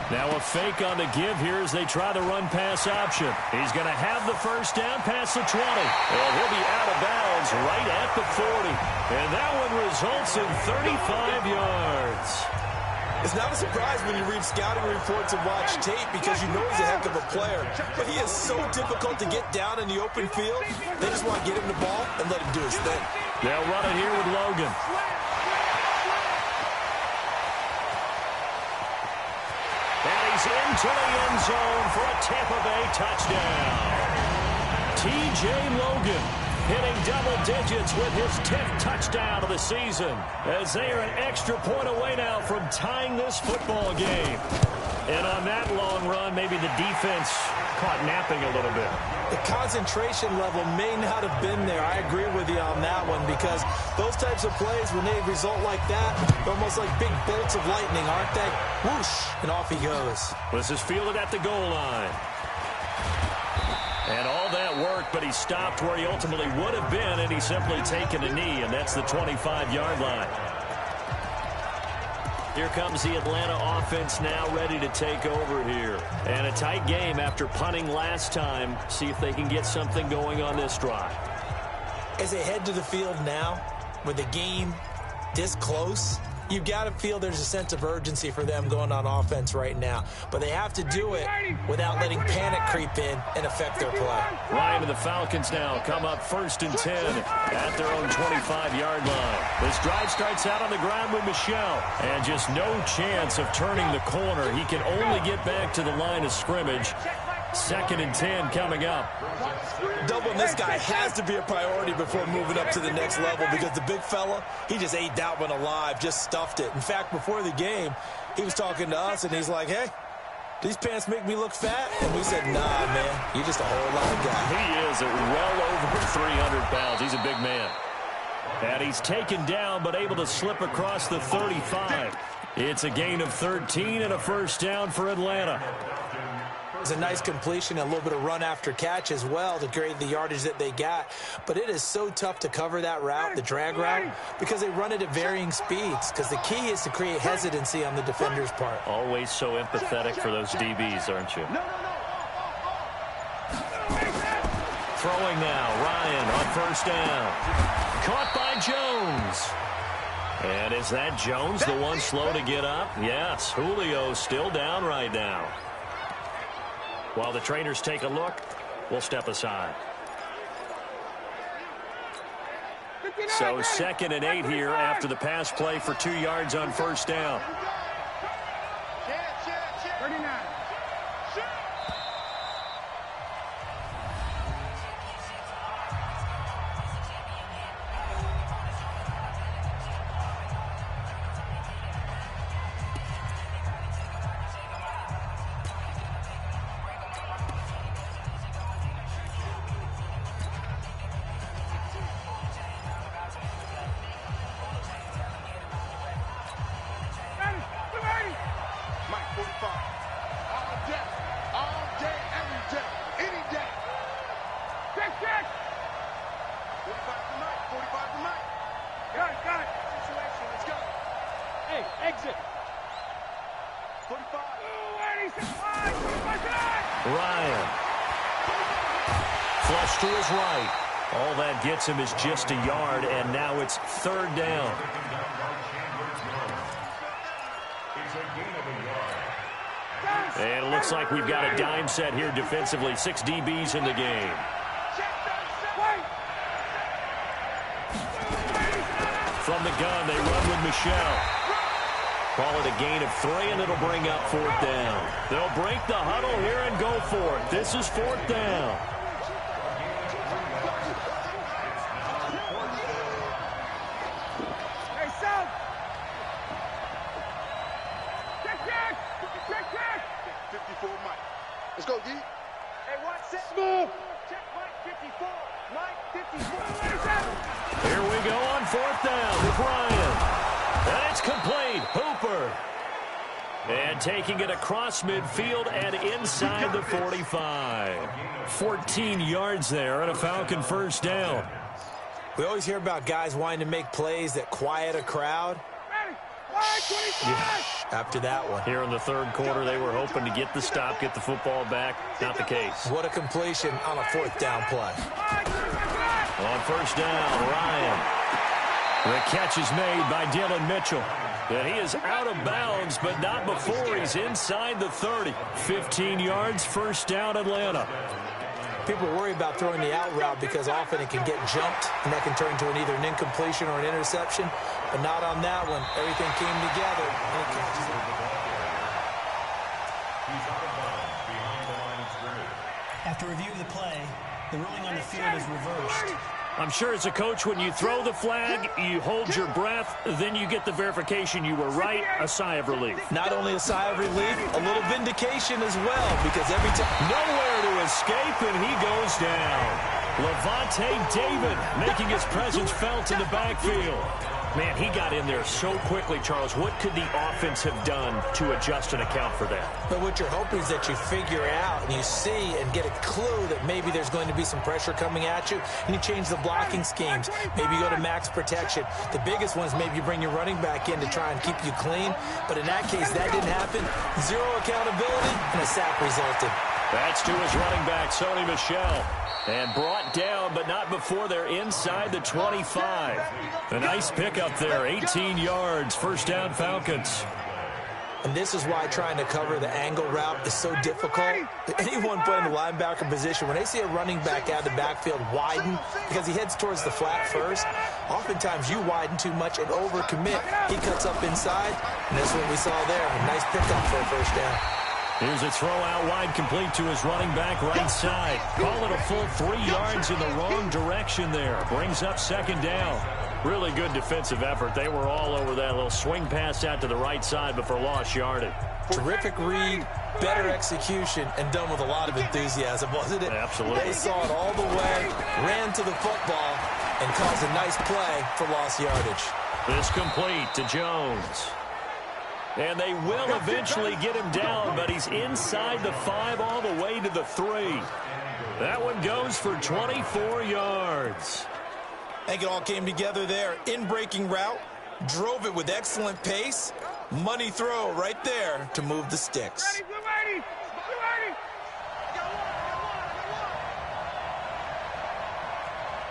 Now a fake on the give here as they try the run-pass option. He's going to have the first down past the 20. And he'll be out of bounds right at the 40. And that one results in 35 yards. It's not a surprise when you read scouting reports and watch tape because you know he's a heck of a player. But he is so difficult to get down in the open field. They just want to get him the ball and let him do his thing. They'll run it here with Logan. Into the end zone for a Tampa Bay touchdown. T.J. Logan hitting double digits with his 10th touchdown of the season as they are an extra point away now from tying this football game. And on that long run, maybe the defense caught napping a little bit. The concentration level may not have been there. I agree with you on that one because those types of plays, when they result like that, they're almost like big bolts of lightning, aren't they? Whoosh, and off he goes. This is fielded at the goal line. And all that work, but he stopped where he ultimately would have been, and he's simply taken a knee, and that's the 25-yard line. Here comes the Atlanta offense now ready to take over here. And a tight game after punting last time. See if they can get something going on this drive. As they head to the field now, with the game this close, you've got to feel there's a sense of urgency for them going on offense right now. But they have to do it without letting panic creep in and affect their play. Ryan and the Falcons now come up 1st and 10 at their own 25-yard line. This drive starts out on the ground with Michel. And just no chance of turning the corner. He can only get back to the line of scrimmage. 2nd and 10 coming up. Doubling this guy has to be a priority before moving up to the next level because the big fella, he just ate that one alive, just stuffed it. In fact, before the game, he was talking to us, and he's like, hey, these pants make me look fat? And we said, nah, man, you're just a whole lot of guy. He is well over 300 pounds. He's a big man. And he's taken down but able to slip across the 35. It's a gain of 13 and a first down for Atlanta. It's a nice completion, a little bit of run after catch as well to create the yardage that they got. But it is so tough to cover that route, the drag route, because they run it at varying speeds. Because the key is to create hesitancy on the defender's part. Always so empathetic for those DBs, aren't you? Throwing now, Ryan on 1st down. Caught by Jones. And is that Jones, the one slow to get up? Yes, Julio still down right now. While the trainers take a look, we'll step aside. So 2nd and 8 here after the pass play for 2 yards on 1st down. 39. Ryan. Flush to his right. All that gets him is just a yard, and now it's 3rd down. And it looks like we've got a dime set here defensively. 6 DBs in the game. From the gun, they run with Michel. Call it a gain of 3, and it'll bring up 4th down. They'll break the huddle here and go for it. This is 4th down. Hey, son! Check! 54, Mike. Let's go, D. Hey, watch set. Smooth. Check Mike 54. Mike 54. Here we go on 4th down with Ryan. And it's complete. Hooper. And taking it across midfield and inside the 45. 14 yards there and a Falcon 1st down. We always hear about guys wanting to make plays that quiet a crowd. Yeah, after that one. Here in the 3rd quarter, they were hoping to get the stop, get the football back. Not the case. What a completion on a 4th down play. On 1st down, Ryan. The catch is made by Dylan Mitchell. And he is out of bounds, but not before he's inside the 30. 15 yards, 1st down, Atlanta. People worry about throwing the out route because often it can get jumped, and that can turn into either an incompletion or an interception. But not on that one. Everything came together, and it catches it. After review of the play, the ruling on the field is reversed. I'm sure as a coach, when you throw the flag, you hold your breath, then you get the verification you were right, a sigh of relief. Not only a sigh of relief, a little vindication as well, because every time... Nowhere to escape, and he goes down. Levante David making his presence felt in the backfield. Man, he got in there so quickly, Charles. What could the offense have done to adjust and account for that? But what you're hoping is that you figure out and you see and get a clue that maybe there's going to be some pressure coming at you, and you change the blocking schemes. Maybe you go to max protection. The biggest one is maybe you bring your running back in to try and keep you clean. But in that case, that didn't happen. Zero accountability, and a sack resulted. That's to his running back, Sony Michel. And brought down, but not before they're inside the 25. A nice pickup there, 18 yards, 1st down Falcons. And this is why trying to cover the angle route is so difficult. Anyone playing the linebacker position, when they see a running back out of the backfield widen, because he heads towards the flat first, oftentimes you widen too much and overcommit. He cuts up inside, and that's what we saw there. A nice pickup for a 1st down. Here's a throw out wide, complete to his running back right side. Call it a full 3 yards in the wrong direction there. Brings up 2nd down. Really good defensive effort. They were all over that little swing pass out to the right side before lost yardage. Terrific read, better execution, and done with a lot of enthusiasm, wasn't it? Absolutely. They saw it all the way, ran to the football, and caused a nice play for lost yardage. This complete to Jones. And they will eventually get him down, but he's inside the 5 all the way to the 3. That one goes for 24 yards. I think it all came together there. In-breaking route, drove it with excellent pace. Money throw right there to move the sticks. Ready.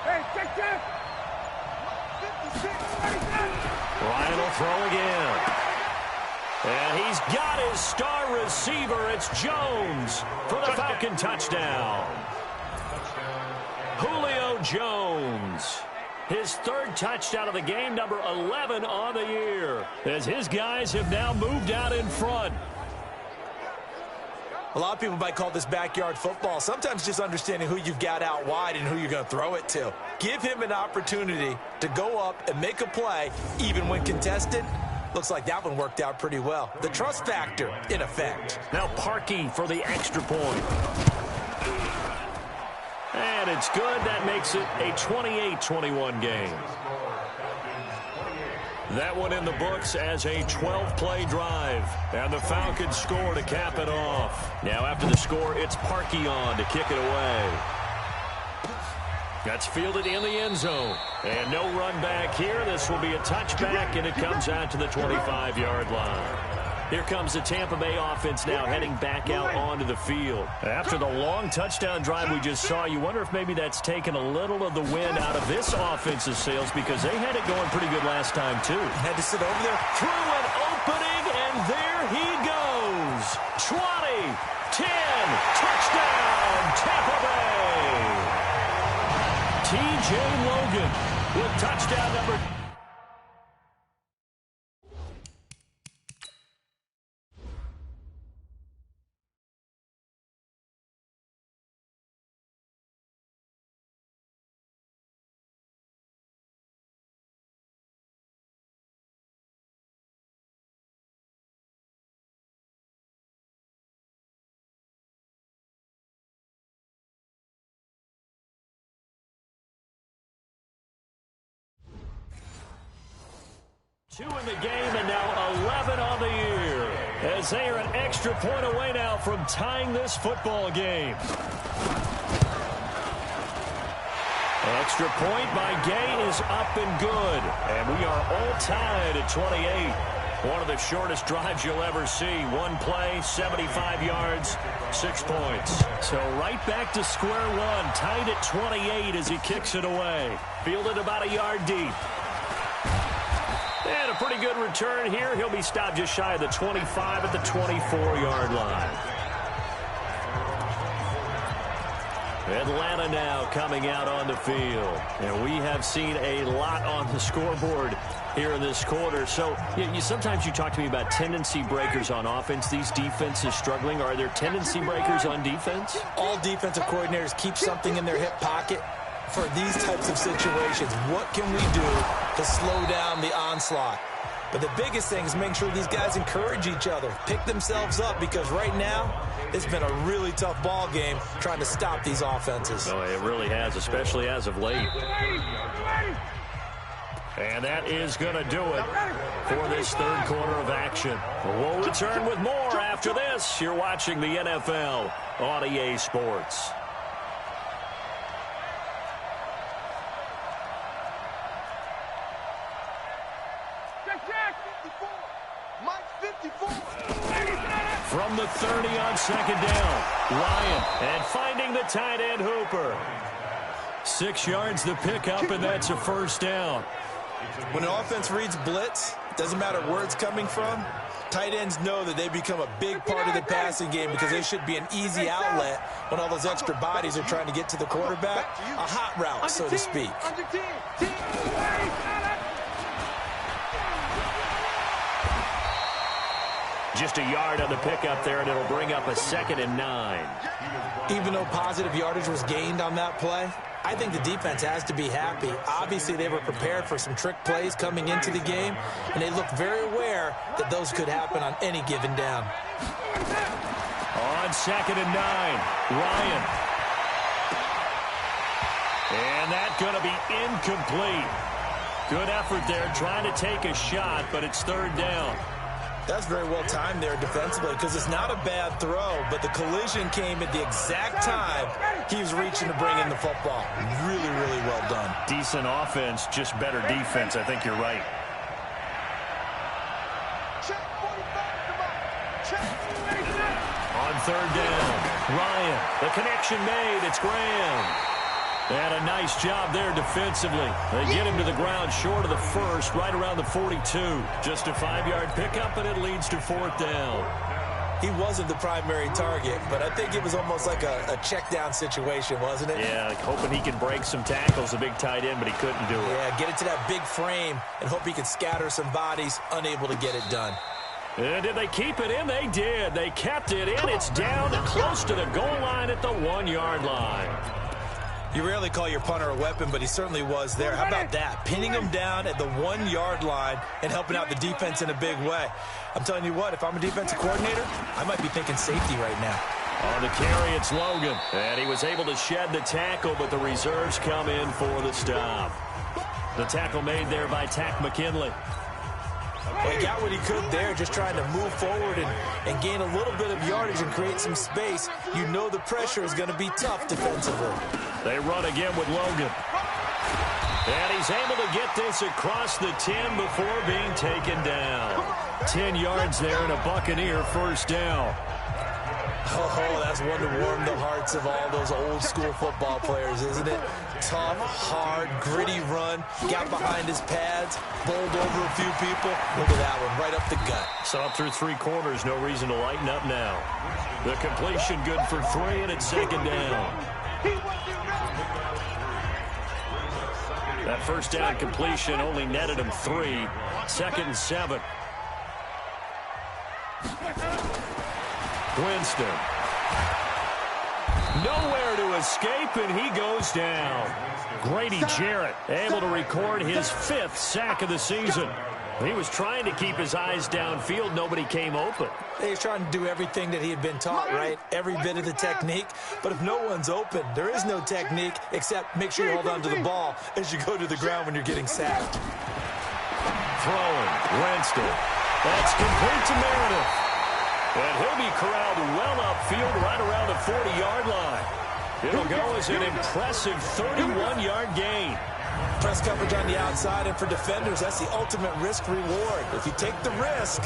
Hey, check. Ryan will throw again. And he's got his star receiver. It's Jones for the Falcon touchdown. Julio Jones. His 3rd touchdown of the game, number 11 on the year, as his guys have now moved out in front. A lot of people might call this backyard football. Sometimes just understanding who you've got out wide and who you're going to throw it to. Give him an opportunity to go up and make a play, even when contested. Looks like that one worked out pretty well. The trust factor in effect. Now Parkey for the extra point. And it's good. That makes it a 28-21 game. That one in the books as a 12-play drive. And the Falcons score to cap it off. Now after the score, it's Parkey on to kick it away. That's fielded in the end zone. And no run back here. This will be a touchback, and it comes out to the 25-yard line. Here comes the Tampa Bay offense now heading back out onto the field. After the long touchdown drive we just saw, you wonder if maybe that's taken a little of the wind out of this offensive sails, because they had it going pretty good last time, too. Had to sit over there. Through an opening, and there he goes. 20, 10, touchdown, Tampa Bay. T.J. Logan with touchdown number 2 in the game and now 11 on the year. As they are an extra point away now from tying this football game. Extra point by Gay is up and good. And we are all tied at 28. One of the shortest drives you'll ever see. One play, 75 yards, 6 points. So right back to square one. Tied at 28 as he kicks it away. Fielded about a yard deep. And a pretty good return here. He'll be stopped just shy of the 25 at the 24-yard line. Atlanta now coming out on the field. And we have seen a lot on the scoreboard here in this quarter. So sometimes you talk to me about tendency breakers on offense. These defenses struggling. Are there tendency breakers on defense? All defensive coordinators keep something in their hip pocket for these types of situations. What can we do to slow down the onslaught? But the biggest thing is making sure these guys encourage each other, pick themselves up, because right now it's been a really tough ball game trying to stop these offenses. Oh, it really has, especially as of late. And that is going to do it for this third quarter of action. We'll return with more after this. You're watching the NFL on EA Sports. From the 30 on second down, Ryan, and finding the tight end Hooper. 6 yards the pickup, and that's a first down. When an offense reads blitz, doesn't matter where it's coming from, tight ends know that they become a big part of the passing game because they should be an easy outlet when all those extra bodies are trying to get to the quarterback. A hot route, so to speak. Just a yard on the pickup there, and it'll bring up a 2nd and 9. Even though positive yardage was gained on that play, I think the defense has to be happy. Obviously, they were prepared for some trick plays coming into the game, and they looked very aware that those could happen on any given down. On 2nd and 9, Ryan. And that's going to be incomplete. Good effort there, trying to take a shot, but it's third down. That's very well timed there defensively because it's not a bad throw, but the collision came at the exact time he was reaching to bring in the football. Really, really well done. Decent offense, just better defense. I think you're right. On third down, Ryan. The connection made. It's Graham. And a nice job there defensively. They get him to the ground short of the first, right around the 42. Just a 5-yard pickup, and it leads to 4th down. He wasn't the primary target, but I think it was almost like a check down situation, wasn't it? Yeah, like hoping he can break some tackles, a big tight end, but he couldn't do it. Yeah, get it to that big frame and hope he could scatter some bodies, unable to get it done. And did they keep it in? They did. They kept it in. It's down close to the goal line at the 1-yard line. You rarely call your punter a weapon, but he certainly was there. How about that? Pinning him down at the 1-yard line and helping out the defense in a big way. I'm telling you what, if I'm a defensive coordinator, I might be thinking safety right now. On the carry, it's Logan. And he was able to shed the tackle, but the reserves come in for the stop. The tackle made there by Tack McKinley. Well, he got what he could there, just trying to move forward and gain a little bit of yardage and create some space. You know the pressure is going to be tough defensively. They run again with Logan. And he's able to get this across the 10 before being taken down. 10 yards there and a Buccaneer first down. Oh, that's one to warm the hearts of all those old school football players, isn't it? Tough, hard, gritty run. Got behind his pads, bowled over a few people. Look at that one, right up the gut. So up through 3 quarters, no reason to lighten up now. The completion good for 3, and it's 2nd down. That first down completion only netted him 3. 2nd and 7. Winston. Nowhere to escape, and he goes down. Grady Jarrett able to record his 5th sack of the season. He was trying to keep his eyes downfield. Nobody came open. He was trying to do everything that he had been taught, right? Every bit of the technique. But if no one's open, there is no technique except make sure you hold on to the ball as you go to the ground when you're getting sacked. throwing. Winston. That's complete to Meredith. And he'll be corralled well upfield right around the 40-yard line. It'll go as an impressive 31-yard gain. Press coverage on the outside, and for defenders, that's the ultimate risk-reward. If you take the risk,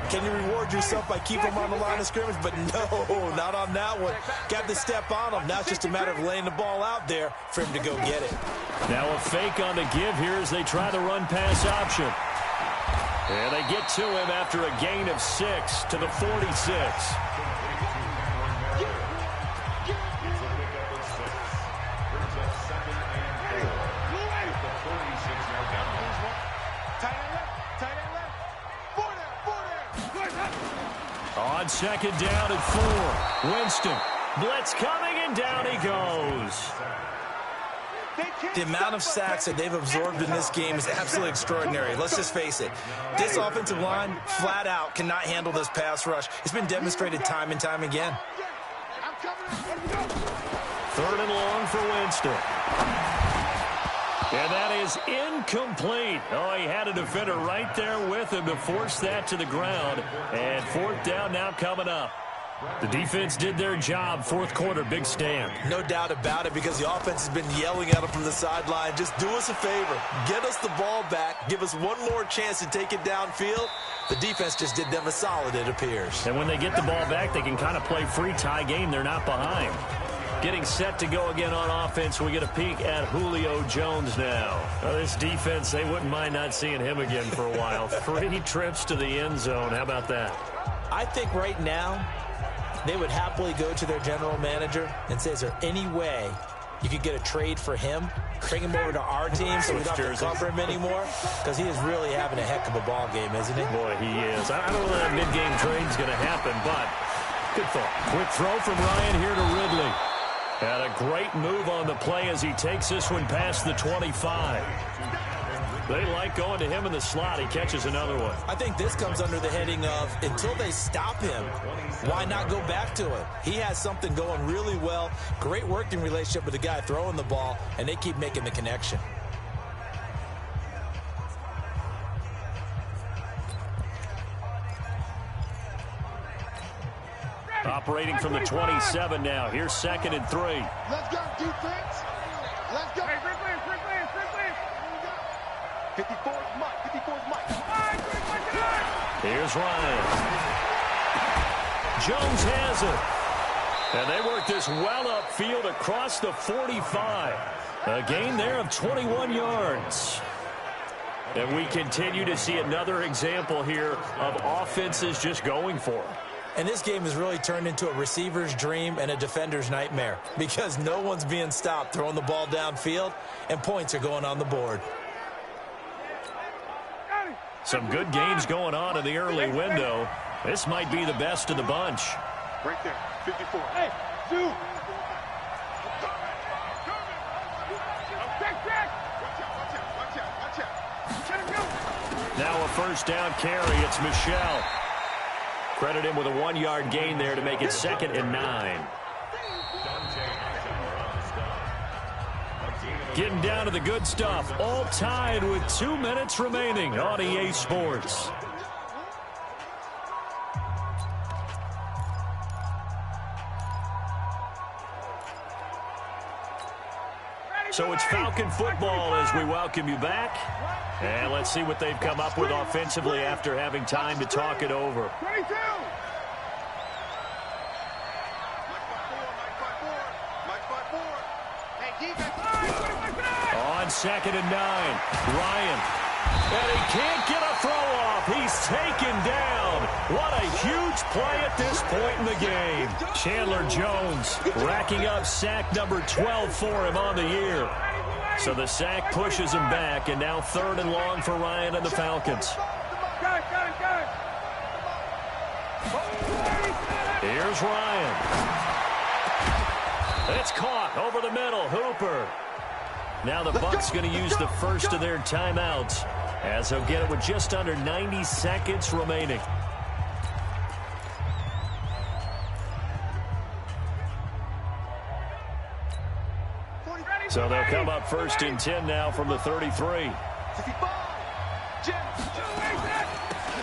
can you reward yourself by keeping them on the line of scrimmage? But no, not on that one. Got to step on them. Now it's just a matter of laying the ball out there for him to go get it. Now a fake on the give here as they try the run-pass option. And they get to him after a gain of 6 to the 46. On second down at 4. Winston. Blitz coming, and down he goes. The amount of sacks that they've absorbed in this game is absolutely extraordinary. Let's just face it. This offensive line, flat out, cannot handle this pass rush. It's been demonstrated time and time again. 3rd and long for Winston. And that is incomplete. Oh, he had a defender right there with him to force that to the ground. And 4th down now coming up. The defense did their job. 4th quarter, big stand. No doubt about it, because the offense has been yelling at them from the sideline. Just do us a favor. Get us the ball back. Give us one more chance to take it downfield. The defense just did them a solid, it appears. And when they get the ball back, they can kind of play free tie game. They're not behind. Getting set to go again on offense. We get a peek at Julio Jones now. This defense, they wouldn't mind not seeing him again for a while. 3 trips to the end zone. How about that? I think right now they would happily go to their general manager and say, is there any way you could get a trade for him, bring him over to our team so we don't have to cover him anymore? Because he is really having a heck of a ball game, isn't he? Boy, he is. I don't know that a mid-game trade's going to happen, but good thought. Quick throw from Ryan here to Ridley. And a great move on the play as he takes this one past the 25. They like going to him in the slot. He catches another one. I think this comes under the heading of, until they stop him, why not go back to it? He has something going really well. Great working relationship with the guy throwing the ball, and they keep making the connection. Operating from the 27 now. Here's 2nd and 3. Let's go, defense. Let's go. Hey, free play. 54 is Mike. 54 is Mike. Here's Ryan. Jones has it. And they work this well upfield across the 45. A gain there of 21 yards. And we continue to see another example here of offenses just going for it. And this game has really turned into a receiver's dream and a defender's nightmare, because no one's being stopped throwing the ball downfield, and points are going on the board. Some good games going on in the early window. This might be the best of the bunch. Right there, 54. Hey, dude. Now a 1st down carry. It's Michelle. Credit him with a 1-yard gain there to make it 2nd and 9. Getting down to the good stuff. All tied with 2 minutes remaining on EA Sports. So it's Falcon football as we welcome you back. And let's see what they've come up with offensively after having time to talk it over. 22. On 2nd and 9, Ryan. And he can't get a throw off. He's taken down. What a huge play at this point in the game. Chandler Jones racking up sack number 12 for him on the year. So the sack pushes him back, and now 3rd and long for Ryan and the Falcons. Here's Ryan. It's caught over the middle. Hooper. Now the Bucs going to use the first of their timeouts, as they'll get it with just under 90 seconds remaining. So they'll come up 1st and 10 now from the 33.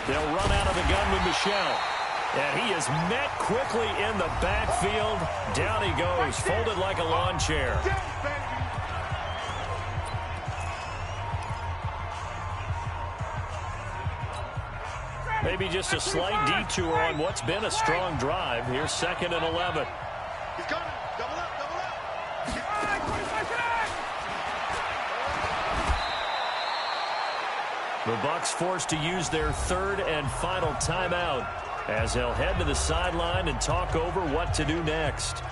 They'll run out of the gun with Michel. And he is met quickly in the backfield. Down he goes, folded like a lawn chair. Maybe just a slight detour on what's been a strong drive. Here's 2nd and 11. He's got it. Double up, double up. The Bucs forced to use their 3rd and final timeout as they'll head to the sideline and talk over what to do next.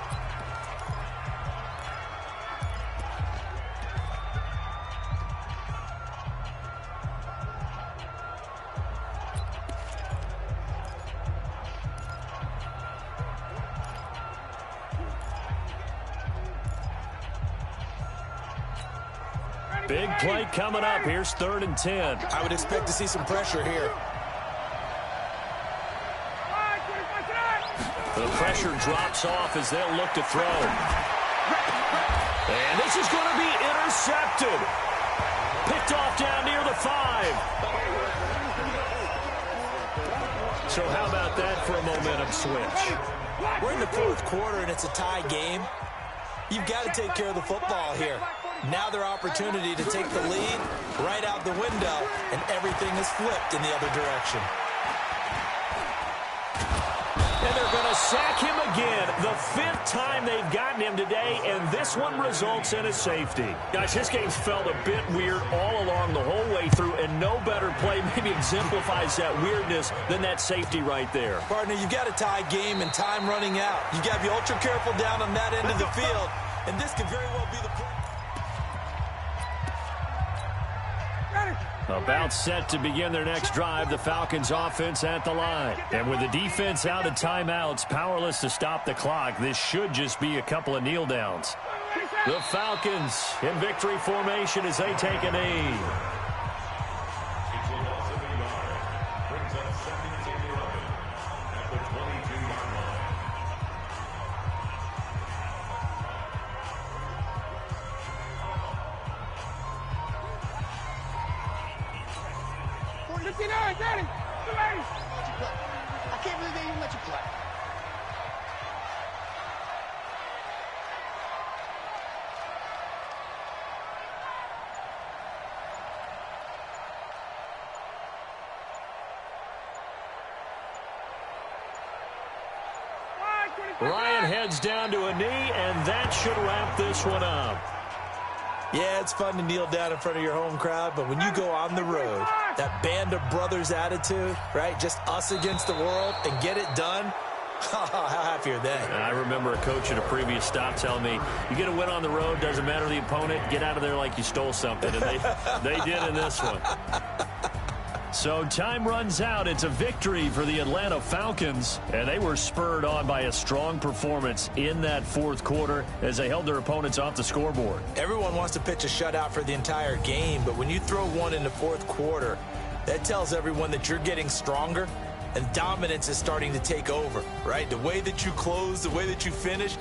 Big play coming up. Here's 3rd and 10. I would expect to see some pressure here. The pressure drops off as they'll look to throw. And this is going to be intercepted. Picked off down near the 5. So how about that for a momentum switch? We're in the 4th quarter, and it's a tie game. You've got to take care of the football here. Now their opportunity to take the lead right out the window, and everything is flipped in the other direction. And they're going to sack him again. The 5th time they've gotten him today, and this one results in a safety. Guys, this game's felt a bit weird all along the whole way through, and no better play maybe exemplifies that weirdness than that safety right there. Partner, you've got a tie game and time running out. You've got to be ultra careful down on that end of the field, and this could very well be the play. About set to begin their next drive, the Falcons offense at the line. And with the defense out of timeouts, powerless to stop the clock, this should just be a couple of kneel downs. The Falcons in victory formation as they take a knee. Daddy, I can't believe they even let you play. Ryan heads down to a knee, and that should wrap this one up. Yeah, it's fun to kneel down in front of your home crowd, but when you go on the road, that band of brothers attitude, right? Just us against the world and get it done. How happy are they? I remember a coach at a previous stop telling me, you get a win on the road, doesn't matter the opponent, get out of there like you stole something. And they did in this one. So time runs out. It's a victory for the Atlanta Falcons, and they were spurred on by a strong performance in that 4th quarter as they held their opponents off the scoreboard. Everyone wants to pitch a shutout for the entire game, but when you throw one in the 4th quarter, that tells everyone that you're getting stronger and dominance is starting to take over, right? The way that you close, the way that you finish,